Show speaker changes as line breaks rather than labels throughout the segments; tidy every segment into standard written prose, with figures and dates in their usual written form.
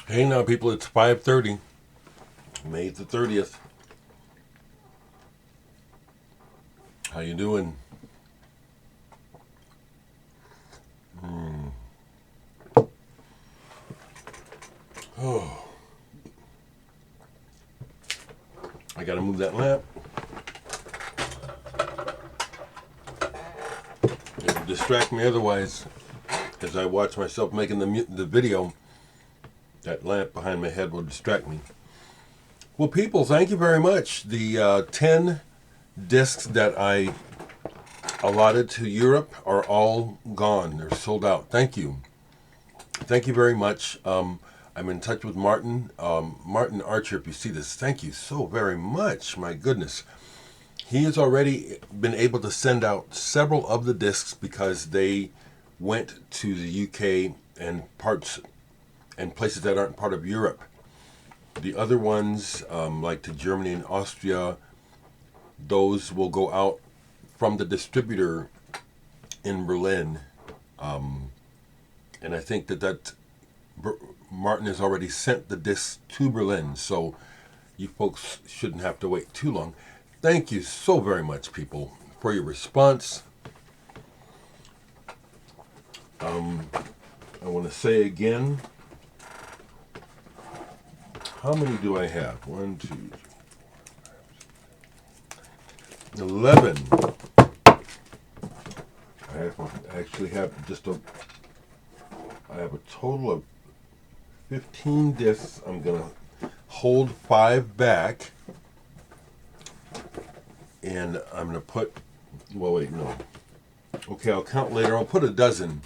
Hey now, people, it's 5:30, May the 30th. How you doing? Oh, I gotta move that lamp. It'll distract me otherwise, as I watch myself making the video. That lamp behind my head will distract me. Well, people, thank you very much. The 10 discs that I allotted to Europe are all gone. They're sold out. Thank you. Thank you very much. I'm in touch with Martin. Martin Archer, if you see this, thank you so very much. My goodness. He has already been able to send out several of the discs because they went to the UK and parts and places that aren't part of Europe. The other ones, like to Germany and Austria, those will go out from the distributor in Berlin. And I think that Martin has already sent the discs to Berlin, so you folks shouldn't have to wait too long. Thank you so very much, people, for your response. I want to say again, how many do I have? 1, 2, 3, 11. I actually have I have a total of 15 discs. I'm going to hold 5 back. And I'm going to put, well, wait, no. Okay, I'll count later. I'll put a dozen.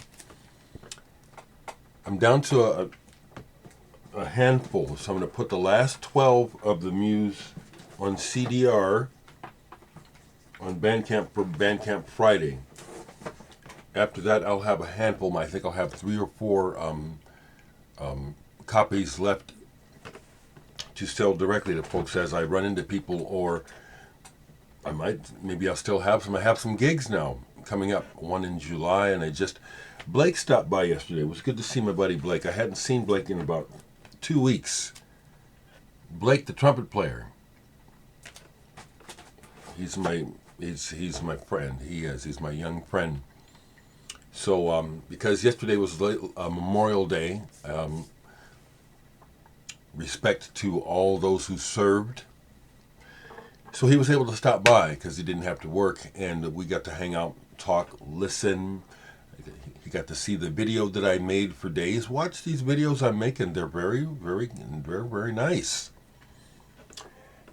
I'm down to a handful. So I'm going to put the last 12 of the Muse on CDR on Bandcamp for Bandcamp Friday. After that, I'll have a handful. I think I'll have 3 or 4 copies left to sell directly to folks as I run into people, or maybe I'll still have some. I have some gigs now coming up. One in July, and Blake stopped by yesterday. It was good to see my buddy Blake. I hadn't seen Blake in about 2 weeks. Blake, the trumpet player. He's my friend. He's my young friend. So because yesterday was Memorial Day, respect to all those who served. So he was able to stop by because he didn't have to work, and we got to hang out, talk, listen. He got to see the video that I made for days. Watch these videos I'm making; they're very, very, very, very nice.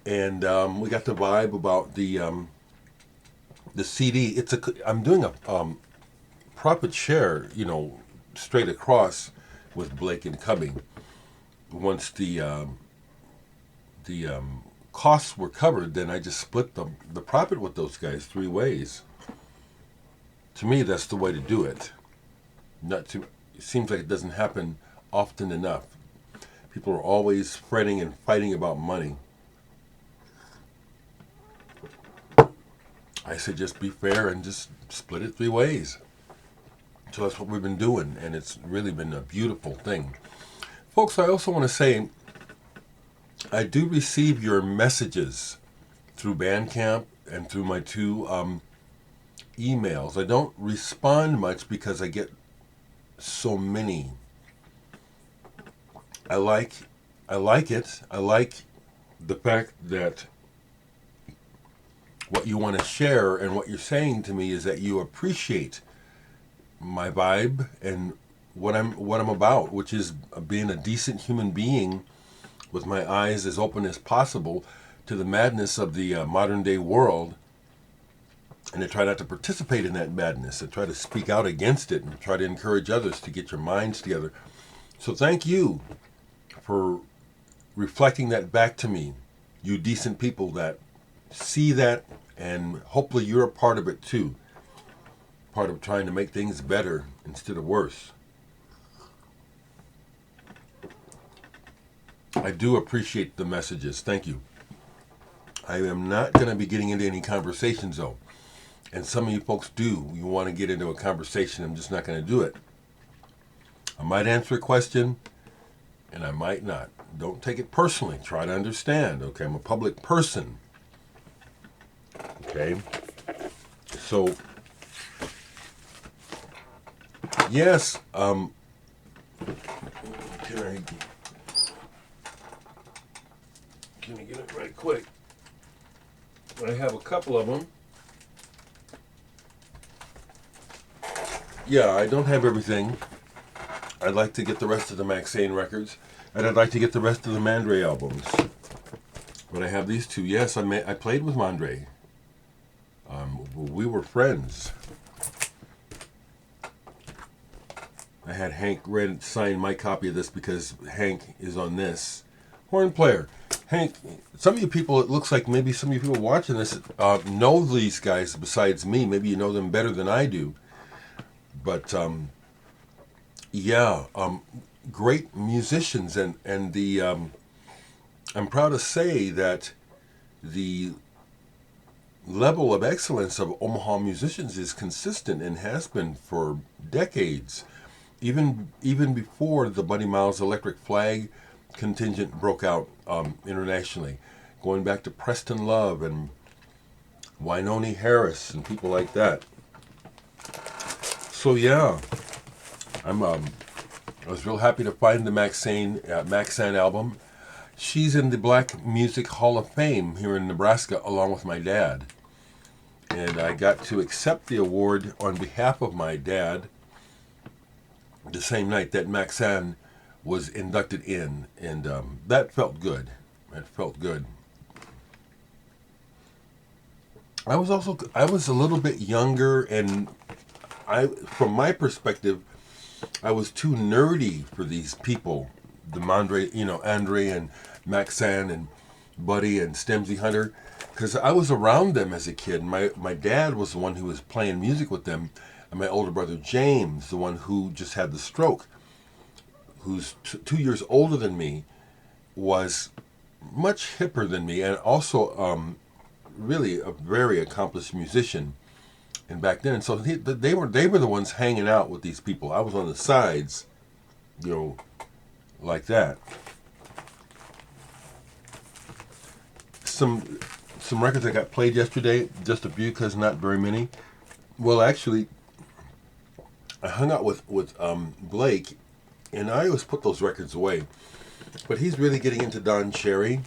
And we got to vibe about the CD. I'm doing a profit share, straight across with Blake and Cumming. Once the costs were covered, then I just split the profit with those guys 3 ways. To me, that's the way to do it. It seems like it doesn't happen often enough. People are always fretting and fighting about money. I say just be fair and just split it 3 ways. So that's what we've been doing, and it's really been a beautiful thing. Folks, I also want to say I do receive your messages through Bandcamp and through my 2 emails. I don't respond much because I get so many. I like it. I like the fact that what you want to share and what you're saying to me is that you appreciate my vibe and what I'm about, which is being a decent human being with my eyes as open as possible to the madness of the modern day world, and to try not to participate in that madness, and try to speak out against it, and try to encourage others to get your minds together. So thank you for reflecting that back to me, you decent people that see that, and hopefully you're a part of it too. Part of trying to make things better instead of worse. I do appreciate the messages. Thank you. I am not going to be getting into any conversations though. And some of you folks do. You want to get into a conversation. I'm just not going to do it. I might answer a question. and I might not. Don't take it personally. Try to understand. Okay, I'm a public person. Okay, so yes, can I get it right quick? I have a couple of them. Yeah, I don't have everything. I'd like to get the rest of the Maxane records, and I'd like to get the rest of the Mandre albums. But I have these two. Yes, I played with Mandre. We were friends. I had Hank sign my copy of this because Hank is on this. Horn player. Hank, some of you people, it looks like maybe some of you people watching this know these guys besides me. Maybe you know them better than I do. But, yeah, great musicians. And the I'm proud to say that the level of excellence of Omaha musicians is consistent and has been for decades. Even before the Buddy Miles Electric Flag contingent broke out internationally, going back to Preston Love and Wynoni Harris and people like that. So yeah, I was real happy to find the Maxane album. She's in the Black Music Hall of Fame here in Nebraska along with my dad. And I got to accept the award on behalf of my dad the same night that Maxane was inducted in. And that felt good. It felt good. I was a little bit younger, and from my perspective, I was too nerdy for these people. The Mandre, Andre and Maxane and Buddy and Stemsy Hunter, because I was around them as a kid. My dad was the one who was playing music with them, and my older brother James, the one who just had the stroke, who's 2 years older than me, was much hipper than me, and also really a very accomplished musician. And back then, so they were the ones hanging out with these people. I was on the sides, like that. Some records that got played yesterday, just a few, because not very many. Well, actually, I hung out with Blake, and I always put those records away. But he's really getting into Don Cherry,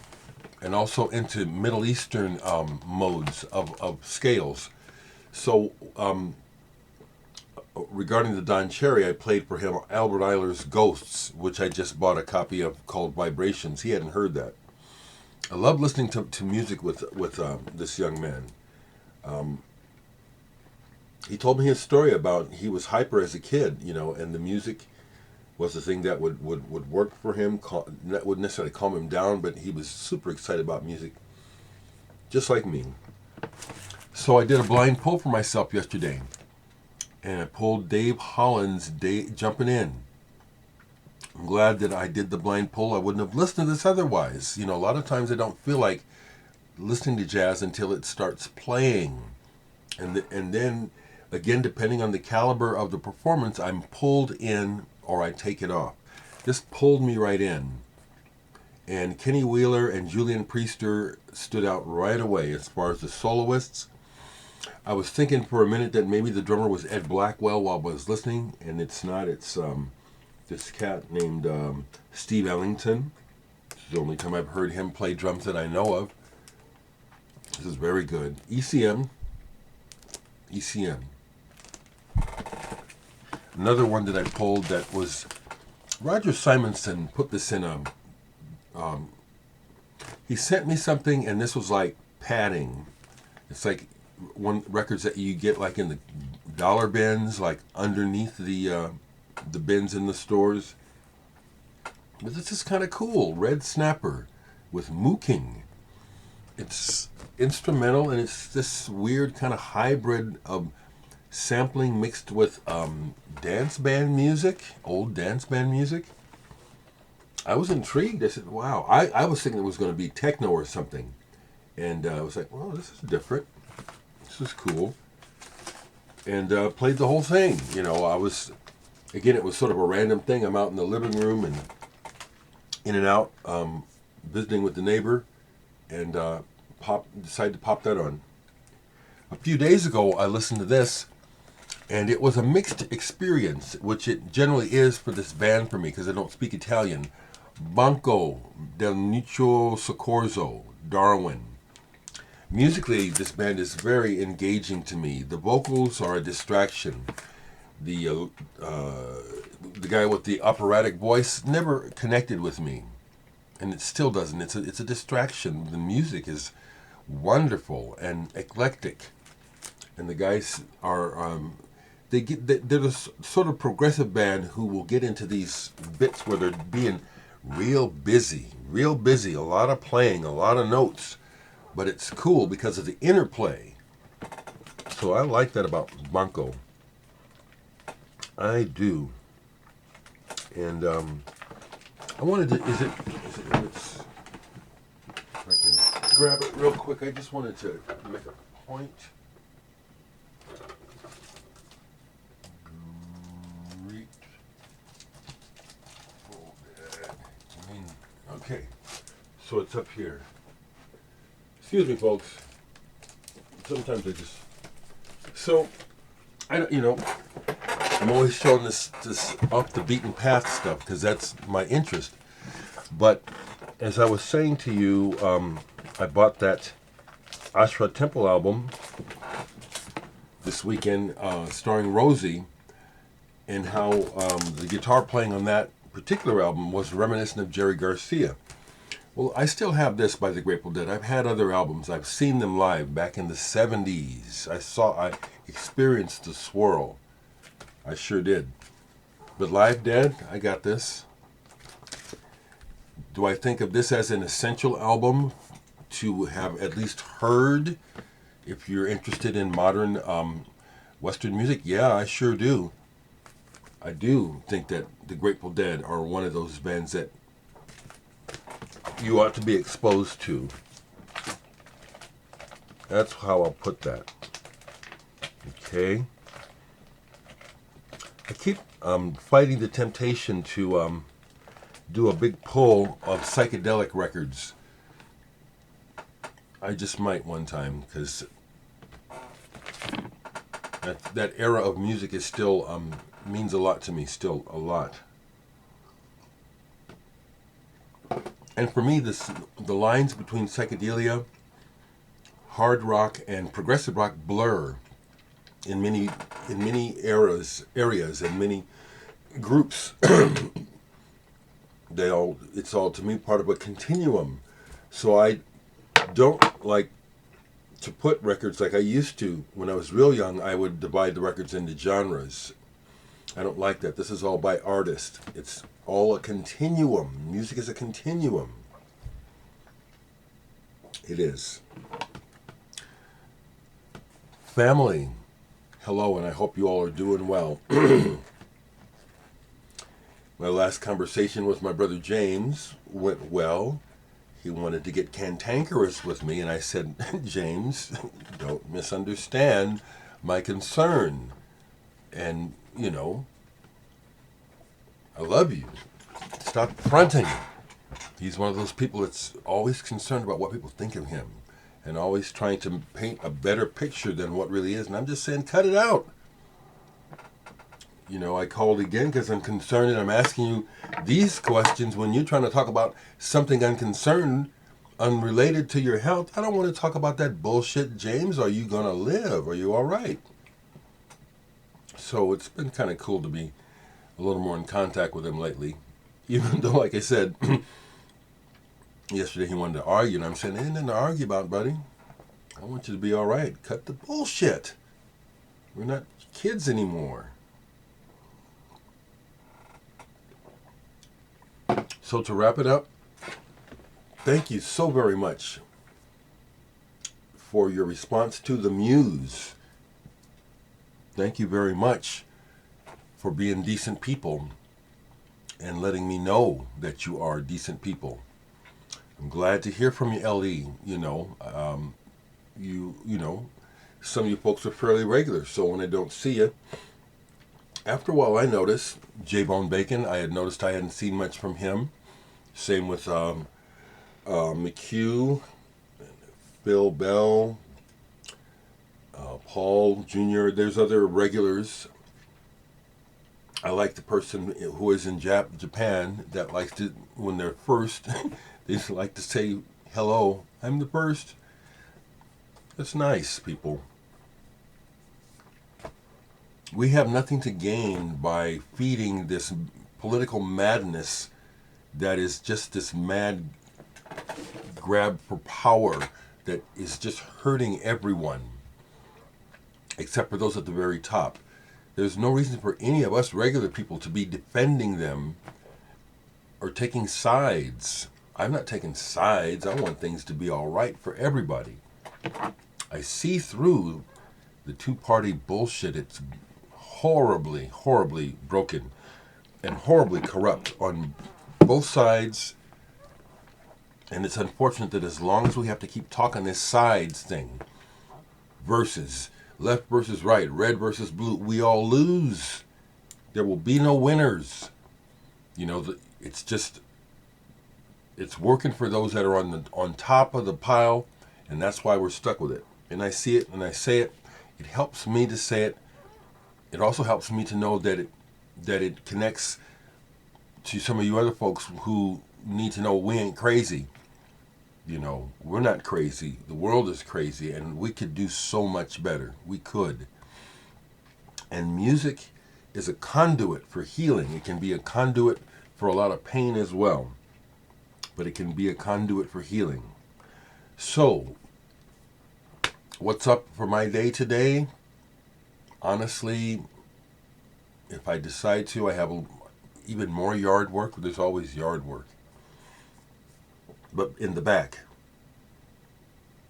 and also into Middle Eastern modes of scales. So, regarding the Don Cherry, I played for him Albert Eiler's Ghosts, which I just bought a copy of, called Vibrations. He hadn't heard that. I love listening to music with this young man. He told me his story about he was hyper as a kid, and the music was the thing that would work for him. That wouldn't necessarily calm him down, but he was super excited about music, just like me. So I did a blind pull for myself yesterday, and I pulled Dave Holland's Jumpin' In. I'm glad that I did the blind pull. I wouldn't have listened to this otherwise. A lot of times I don't feel like listening to jazz until it starts playing. And then, again, depending on the caliber of the performance, I'm pulled in or I take it off. This pulled me right in. And Kenny Wheeler and Julian Priester stood out right away as far as the soloists. I was thinking for a minute that maybe the drummer was Ed Blackwell while I was listening, and it's not. It's this cat named Steve Ellington. This is the only time I've heard him play drums that I know of. This is very good. ECM. Another one that I pulled that was Roger Simonson put this in he sent me something, and this was like padding. It's like one records that you get like in the dollar bins, like underneath the bins in the stores. But this is kind of cool. Red Snapper with Mooking. It's instrumental, and it's this weird kind of hybrid of sampling mixed with dance band music, old dance band music. I was intrigued. I said, wow. I was thinking it was going to be techno or something. And I was like, well, this is different. This is cool. And played the whole thing. It was sort of a random thing. I'm out in the living room, and in and out, visiting with the neighbor, and decided to pop that on. A few days ago, I listened to this, and it was a mixed experience, which it generally is for this band for me because I don't speak Italian. Banco del Mutuo Soccorso, Darwin. Musically, this band is very engaging to me. The vocals are a distraction. The guy with the operatic voice never connected with me, and it still doesn't. It's a distraction. The music is wonderful and eclectic, and the guys are they're the sort of progressive band who will get into these bits where they're being real busy, a lot of playing, a lot of notes, but it's cool because of the interplay. So I like that about Banco. I do. And I wanted to, if I can grab it real quick. I just wanted to make a point. Okay, so it's up here. Excuse me, folks. Sometimes I just... So, I don't, I'm always showing this off the beaten path stuff because that's my interest. But as I was saying to you, I bought that Ashra Temple album this weekend, starring Rosie, and how the guitar playing on that particular album was reminiscent of Jerry Garcia. Well, I still have this by the Grateful Dead. I've had other albums. I've seen them live back in the 70s. I experienced the swirl. I sure did. But Live Dead, I got this. Do I think of this as an essential album to have at least heard if you're interested in modern Western music? Yeah, I sure do. I do think that the Grateful Dead are one of those bands that you ought to be exposed to. That's how I'll put that. Okay. I keep fighting the temptation to do a big pull of psychedelic records. I just might one time because that era of music is still means a lot to me, still a lot. And for me, the lines between psychedelia, hard rock, and progressive rock blur in many areas and many groups. It's all to me part of a continuum. So I don't like to put records like I used to when I was real young. I would divide the records into genres. I don't like that. This is all by artist. It's all a continuum. Music is a continuum. It is. Family, hello, and I hope you all are doing well. My last conversation with my brother James went well. He wanted to get cantankerous with me, and I said, James, don't misunderstand my concern. And, I love you. Stop fronting. He's one of those people that's always concerned about what people think of him and always trying to paint a better picture than what really is. And I'm just saying, cut it out. I called again because I'm concerned and I'm asking you these questions when you're trying to talk about something unrelated to your health. I don't want to talk about that bullshit, James. Are you going to live? Are you all right? So it's been kind of cool to be a little more in contact with him lately. Even though, like I said, yesterday he wanted to argue, and I'm saying, ain't nothing to argue about, buddy. I want you to be all right. Cut the bullshit. We're not kids anymore. So to wrap it up, thank you so very much for your response to the Muse. Thank you very much for being decent people and letting me know that you are decent people. I'm glad to hear from you, LE. Some of you folks are fairly regular, so when I don't see you, after a while I notice J-Bone Bacon. I had noticed I hadn't seen much from him, Same with McHugh, Bill Bell, Paul Jr. There's other regulars. I like the person who is in Japan that likes to, when they're first, they like to say, hello, I'm the first. That's nice, people. We have nothing to gain by feeding this political madness that is just this mad grab for power that is just hurting everyone, except for those at the very top. There's no reason for any of us regular people to be defending them or taking sides. I'm not taking sides. I want things to be all right for everybody. I see through the two-party bullshit. It's horribly, horribly broken and horribly corrupt on both sides. And it's unfortunate that as long as we have to keep talking this sides thing, versus left versus right, red versus blue, we all lose. There will be no winners. You know, it's working for those that are on top of the pile, and that's why we're stuck with it. And I see it and I say it. It helps me to say it. It also helps me to know that it connects to some of you other folks who need to know we ain't crazy. You know, we're not crazy. The world is crazy, and we could do so much better. We could. And music is a conduit for healing. It can be a conduit for a lot of pain as well, but it can be a conduit for healing. So, what's up for my day today? Honestly, if I decide to, I have even more yard work. There's always yard work. But in the back.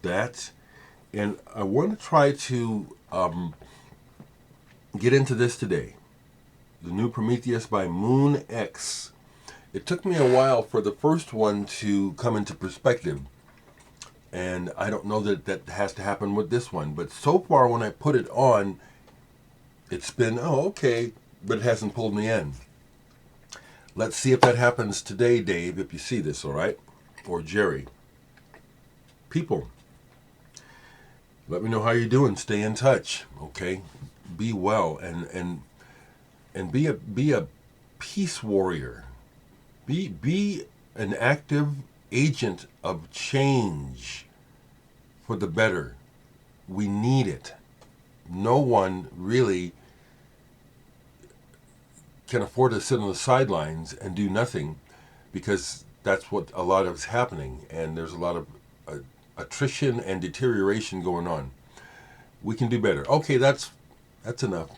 That. And I want to try to get into this today. The new Prometheus by Moon X. It took me a while for the first one to come into perspective. And I don't know that has to happen with this one. But so far when I put it on, it's been, oh, okay, but it hasn't pulled me in. Let's see if that happens today, Dave, if you see this, all right? Or Jerry. People, let me know how you're doing. Stay in touch, okay? Be well and be a peace warrior. Be an active agent of change for the better. We need it. No one really can afford to sit on the sidelines and do nothing, because that's what a lot of is happening, and there's a lot of attrition and deterioration going on. We can do better. Okay, that's enough.